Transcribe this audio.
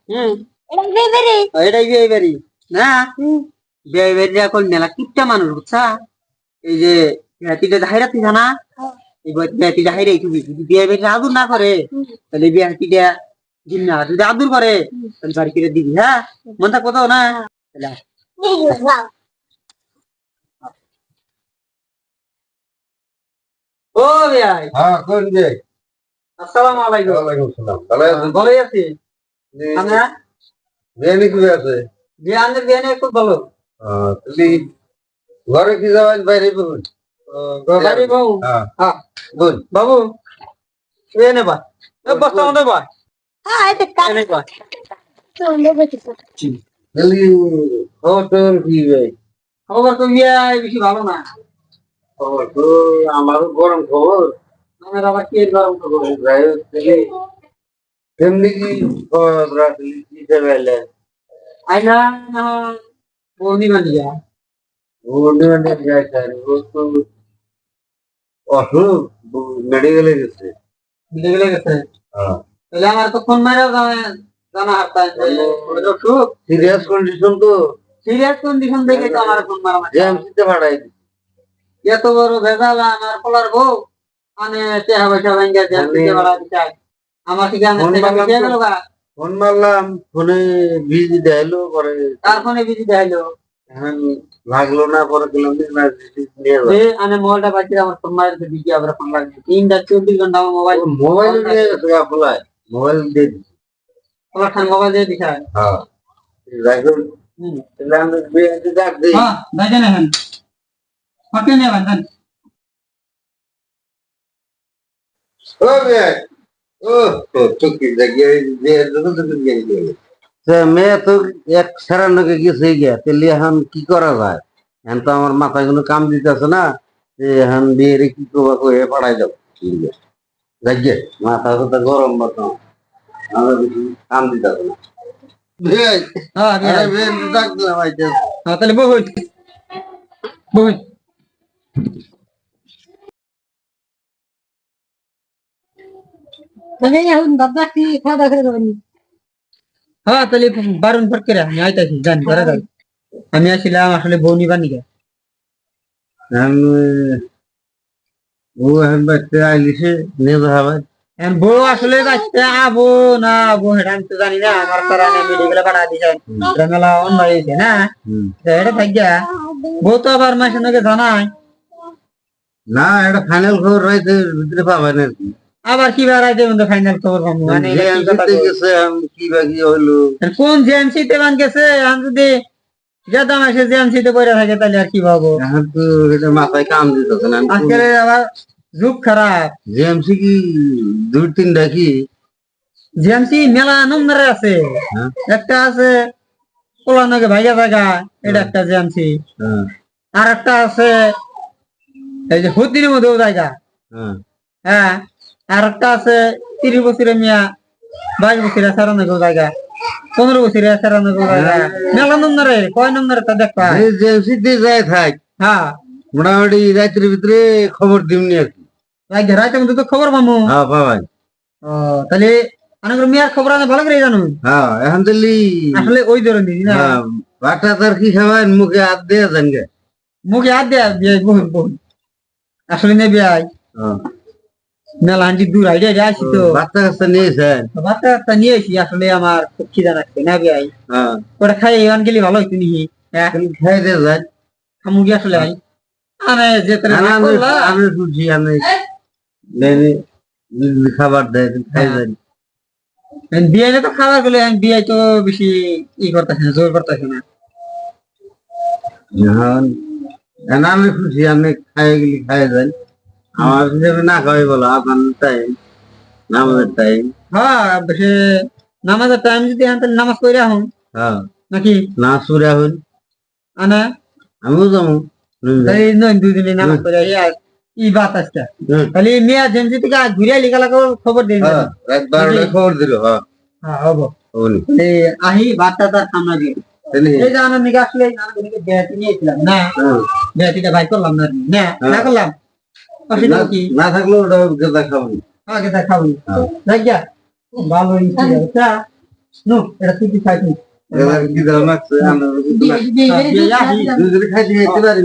হুম এটাই বিয়ে বাড়ি না বিয়ে বাড়ি এখন মেলা কিপটা মানুষ বুঝছা এই যে বিয়াটিটা দাহিরা তুই জানা এই বিয়াটিটা হাইরে তুমি যদি বিয়ে বাড়ি আদর না করে তাহলে বিয়াটিটা দিন না যদি আদর করে তাহলে বাড়ি কিনে দিবি হ্যাঁ মন থাকবো তো না তাহলে ও ভাই হ্যাঁ কোন যে আসসালামু আলাইকুম ওয়ালাইকুম আসসালাম ভালো আছেন ভালো আছি আমরা বিয়ানি কি আছে বিয়ানের বিয়ানে খুব ভালো তুমি ঘরে কি যাবেন বাইরে বলুন বাড়ি বউ হ্যাঁ হ্যাঁ বল বাবু এনে বা বস্তা মধ্যে বা এনে বা তাহলে খবর কি ভাই খবর তো বিয়ে বেশি ভালো না খবর তো আমারও গরম খবর আমার আবার কি এর গরম খবর যাই হোক তাহলে তেমনি কি খবর রাখলি কি দেবেলে আইনা বৌনি বানিয়া ওনে মানে যায় স্যার ও তো অসুখ মেডিকেলে গেছে মিলে গেলে গেছে হ্যাঁ তাহলে আমার তো ফোন মারা জানা হারতা অসুখ সিরিয়াস কন্ডিশন তো সিরিয়াস কন্ডিশন দেখে তো আমার ফোন মারা জেএমসিতে পাঠাই এত বড় ভেজাল আমার পোলার বউ মানে চেহা বৈশা ভাঙ্গা দিয়ে বাড়া দিতে আমার থেকে আমি গেল ফোন মারলাম ফোনে বিজি দেখাইলো পরে তার ফোনে বিজি দেখাইলো এখন লাগলো না পরে গেলাম না নিয়ে আমি মোবাইলটা পাচ্ছি আমার ফোন মারা দিকে আবার ফোন লাগবে 3-24 ঘন্টা আমার মোবাইল মোবাইল নিয়ে গেছে আপনার মোবাইল দিয়ে দিছি আমার খান মোবাইল দিয়ে দিছে হ্যাঁ রাখুন তাহলে আমি বিয়ে ডাক দিই হ্যাঁ দেখেন এখন কত নিয়ে বাঁধেন ও বিয়ে ও তো কি জায়গায় বিয়ে তো গিয়ে মেয়ে তো এক সেরানোকে গেছে গিয়া তাহলে এখন কি করা যায় এখন তো আমার মাথায় কোনো কাম দিতেছে না যে এখন বিয়ে কি করবো করে পাঠাই যাবো ঠিক আছে যাইয়ে মাথা তো গরম মতো আমার বেশি কাম দিতেছে না ডাক দিলাম তাহলে বহু বহু হ্যাঁ তাহলে বারণ ফট করে আমি আইতাছি জানি করা যাই আমি আসছিলাম আসলে বৌনি বানিয়ে ও এখন বাচ্চা আইলিছে নিয়ে যাবে বউ আসলে বাচ্চা আবো না আবো সেটা আমি তো জানি না আমার কারণে মেডিকেলে পাঠা দিয়েছেন মেলা অন হয়েছে না এটা থাকিয়া বউ তো আবার মাসের নাকি জানাই না এটা ফাইনাল খবর রয়েছে ভিতরে পাবেন আর কি আবার কি বাড়াইতে মধ্যে ফাইনাল খবর পাবো মানে গেছে কি বাকি হইলো কোন জেএমসি তে বান গেছে আমি যদি যেতাম এসে জেএমসি তে পড়ে থাকে তাহলে আর কি ভাবো এখন তো এটা মাথায় কাম দিতেছে না আজকে আবার যুগ খারাপ জেএমসি কি 2-3 ডাকি জেএমসি মেলা নম্বরে আছে একটা আছে পোলানকে ভাইয়া জায়গা এটা একটা জেএমসি আর একটা আছে এই যে হুদ্দিনের মধ্যেও জায়গা হ্যাঁ আর একটা আছে 30 বছরের মিয়া 22 বছরের সারানগো জায়গা 15 বছরের সারানগো জায়গা মেলা নম্বরে কয় নম্বরে তা দেখবা জেএমসি তে যায় থাক হ্যাঁ মোটামুটি রাতের ভিতরে খবর দিমনি আর কি রাইতে মধ্যে তো খবর পাবো হ্যাঁ পাবাই ও তাহলে অনেক মেয়ার খবর আমি ভালো করে জানো হ্যাঁ এখন তাহলে আসলে ওই ধরনের না বাটা তার কি খাবেন মুখে হাত দিয়ে যান গে মুখে হাত দেয়া বহু বহু আসলে নেবে আই মেলা হাঁটি দূর আইডিয়া আসি তো বাচ্চা কাচ্চা নিয়েছেন বাচ্চা কাচ্চা নিয়ে আসি আসলে আমার খুব খিদা লাগছে না ভাই হ্যাঁ ওটা খাই এখান গেলে ভালো হইতো নিহি খাই দিয়ে যান খামুগি আসলে আই আরে যেতে আমি খুশি আমি খাবার দেয় খাই যান বিয়ে তো খাবার গেলে বিয়ে তো বেশি ই করতেছে না জোর করতেছে না আমি খুশি আমি খাই গেলি খাই যান আমার হিসেবে না খাওয়াই বলো আপনার টাইম নামাজের টাইম হ্যাঁ বেশি নামাজের টাইম যদি নামাজ পড়ে আহুন হ্যাঁ নাকি নামাজ পড়ে আহুন আনা আমিও যাবো দুদিনে নামাজ পড়ে আর ই বাত আসছে তাহলে মেয়া জেমসি থেকে ঘুরে লিখা খবর দিন রাত 12টায় খবর দিল হ্যাঁ হ্যাঁ হবো আহি বার্তা তার সামনে দিয়ে এই যে আমার নিকে আসলে বেহাতি নিয়েছিলাম না বেহাতিটা ভাই করলাম না না না করলাম না থাকলেও ওটা গেদা খাবো আগে তা খাবো ভালো নো এটা তুই কি খাইছিস এবার কি দাম আছে আমরা বিয়ে দুজনে খাইতে পারি